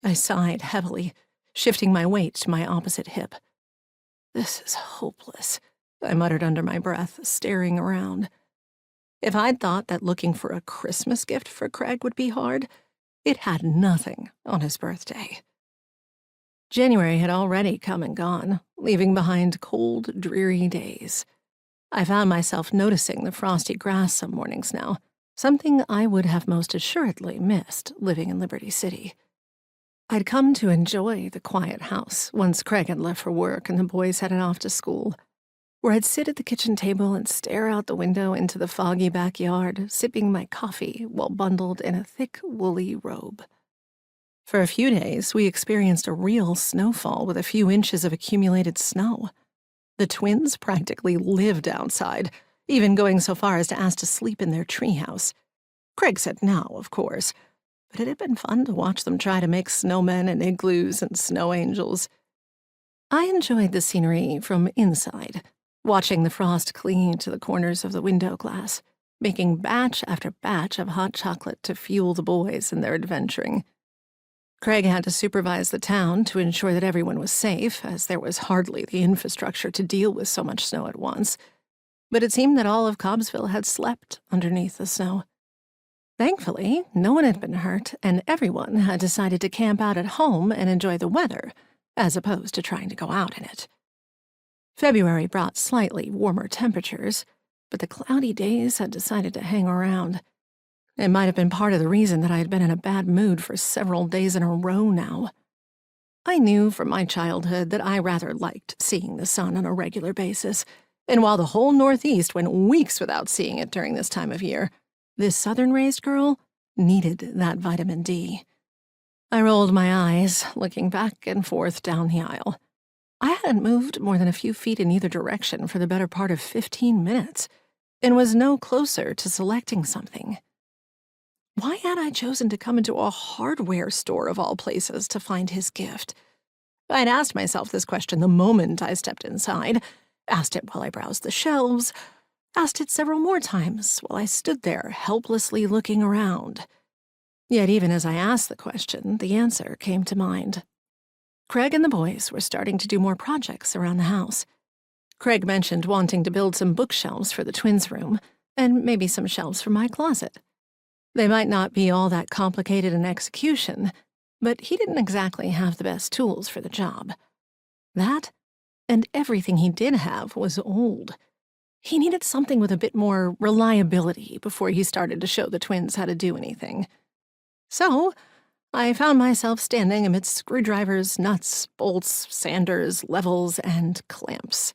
I sighed heavily, shifting my weight to my opposite hip. This is hopeless, I muttered under my breath, staring around. If I'd thought that looking for a Christmas gift for Craig would be hard, it had nothing on his birthday. January had already come and gone, leaving behind cold, dreary days. I found myself noticing the frosty grass some mornings now, something I would have most assuredly missed living in Liberty City. I'd come to enjoy the quiet house once Craig had left for work and the boys headed off to school, where I'd sit at the kitchen table and stare out the window into the foggy backyard, sipping my coffee while bundled in a thick, woolly robe. For a few days, we experienced a real snowfall with a few inches of accumulated snow. The twins practically lived outside, even going so far as to ask to sleep in their treehouse. Craig said no, of course, but it had been fun to watch them try to make snowmen and igloos and snow angels. I enjoyed the scenery from inside, watching the frost cling to the corners of the window glass, making batch after batch of hot chocolate to fuel the boys in their adventuring. Craig had to supervise the town to ensure that everyone was safe, as there was hardly the infrastructure to deal with so much snow at once. But it seemed that all of Cobbsville had slept underneath the snow. Thankfully, no one had been hurt, and everyone had decided to camp out at home and enjoy the weather, as opposed to trying to go out in it. February brought slightly warmer temperatures, but the cloudy days had decided to hang around. It might have been part of the reason that I had been in a bad mood for several days in a row now. I knew from my childhood that I rather liked seeing the sun on a regular basis, and while the whole Northeast went weeks without seeing it during this time of year, this southern-raised girl needed that vitamin D. I rolled my eyes, looking back and forth down the aisle. I hadn't moved more than a few feet in either direction for the better part of 15 minutes, and was no closer to selecting something. Why had I chosen to come into a hardware store of all places to find his gift? I'd asked myself this question the moment I stepped inside, asked it while I browsed the shelves, asked it several more times while I stood there helplessly looking around. Yet even as I asked the question, the answer came to mind. Craig and the boys were starting to do more projects around the house. Craig mentioned wanting to build some bookshelves for the twins' room, and maybe some shelves for my closet. They might not be all that complicated in execution, but he didn't exactly have the best tools for the job. That, and everything he did have, was old. He needed something with a bit more reliability before he started to show the twins how to do anything. So, I found myself standing amidst screwdrivers, nuts, bolts, sanders, levels, and clamps.